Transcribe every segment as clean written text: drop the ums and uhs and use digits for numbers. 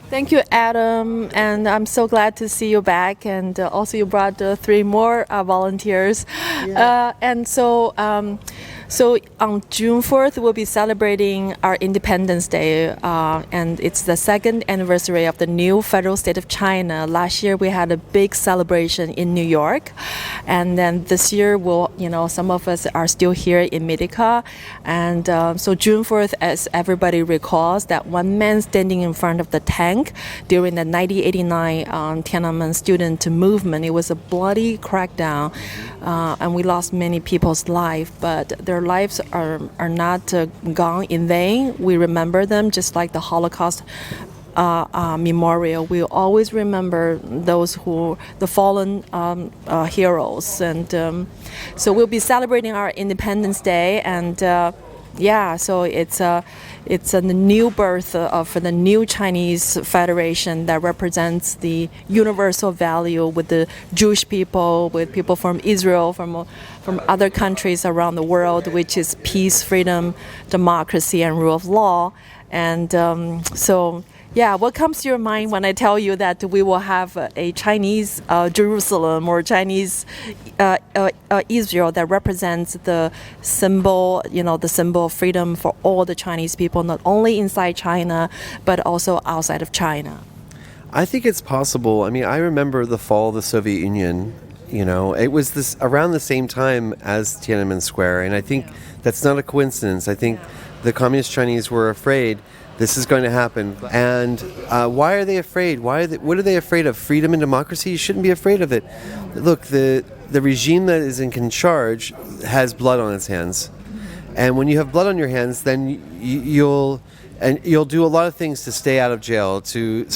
Thank you, Adam, and I'm so glad to see you back. And also, you brought three more volunteers, So on June 4th, we'll be celebrating our Independence Day, and it's the second anniversary of the new federal state of China. Last year, we had a big celebration in New York, and then this year, some of us are still here in Medica, and so June 4th, as everybody recalls, that one man standing in front of the tank during the 1989 Tiananmen student movement. It was a bloody crackdown, and we lost many people's lives, but their lives are not gone in vain. We remember them just like the Holocaust memorial. We always remember the fallen heroes, and so we'll be celebrating our Independence Day, and so it's a new birth of the new Chinese Federation that represents the universal value with the Jewish people, with people from Israel, from other countries around the world, which is peace, freedom, democracy, and rule of law. And what comes to your mind when I tell you that we will have a Chinese Jerusalem or Chinese Israel that represents the symbol, the symbol of freedom for all the Chinese people, not only inside China, but also outside of China? I think it's possible. I mean, I remember the fall of the Soviet Union. It was around the same time as Tiananmen Square, and I think that's not a coincidence. I think the Communist Chinese were afraid this is going to happen. And why are they afraid? What are they afraid of? Freedom and democracy? You shouldn't be afraid of it. Look, the regime that is in charge has blood on its hands. And when you have blood on your hands, then you'll do a lot of things to stay out of jail, to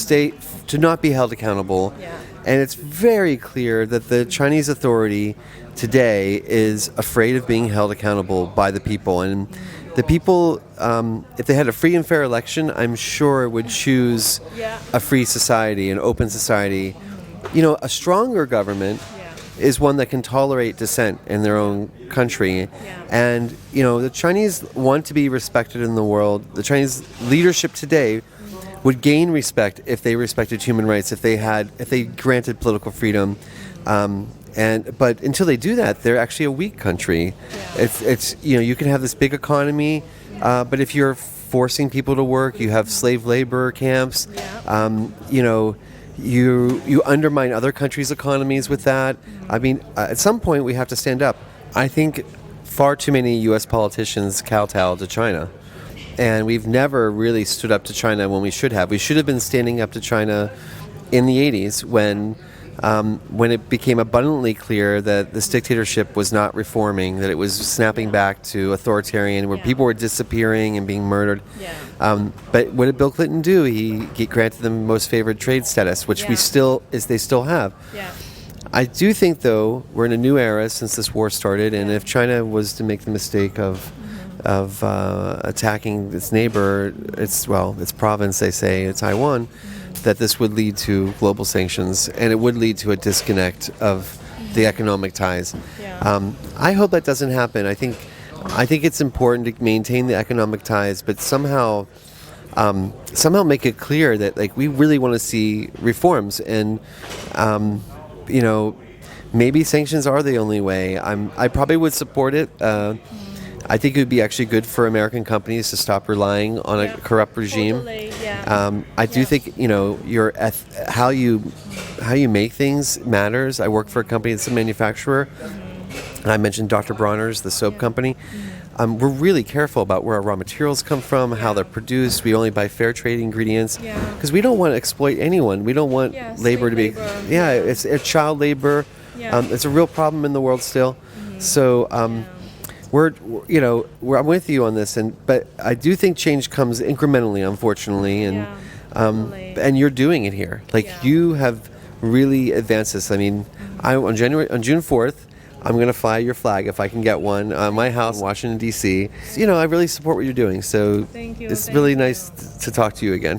not be held accountable. Yeah. And it's very clear that the Chinese authority today is afraid of being held accountable by the people. And the people, if they had a free and fair election, I'm sure would choose a free society, an open society. A stronger government is one that can tolerate dissent in their own country. And, the Chinese want to be respected in the world. The Chinese leadership today would gain respect if they respected human rights, if they granted political freedom. But until they do that, they're actually a weak country. It's you can have this big economy, but if you're forcing people to work, you have slave labor camps. You undermine other countries' economies with that. I mean, at some point we have to stand up. I think far too many U.S. politicians kowtow to China. And we've never really stood up to China when we should have. We should have been standing up to China in the 80s when it became abundantly clear that this dictatorship was not reforming, that it was snapping back to authoritarian, where people were disappearing and being murdered. But what did Bill Clinton do? He granted them most favored trade status, which they still have. I do think, though, we're in a new era since this war started, and if China was to make the mistake of attacking its neighbor, its province, they say, Taiwan, that this would lead to global sanctions, and it would lead to a disconnect of the economic ties. I hope that doesn't happen. I think it's important to maintain the economic ties, but somehow make it clear that we really want to see reforms, and maybe sanctions are the only way. I probably would support it. I think it would be actually good for American companies to stop relying on a corrupt regime. Totally, I do think how you make things matters. I work for a company that's a manufacturer, and I mentioned Dr. Bronner's, the soap company. We're really careful about where our raw materials come from, how they're produced. We only buy fair trade ingredients because we don't want to exploit anyone. We don't want labor to be it's child labor. It's a real problem in the world still. So. I'm with you on this, but I do think change comes incrementally, unfortunately, and you're doing it here. You have really advanced this. I mean, on June 4th, I'm going to fly your flag if I can get one on my house in Washington, D.C. I really support what you're doing. So Thank you. It's really nice to talk to you again.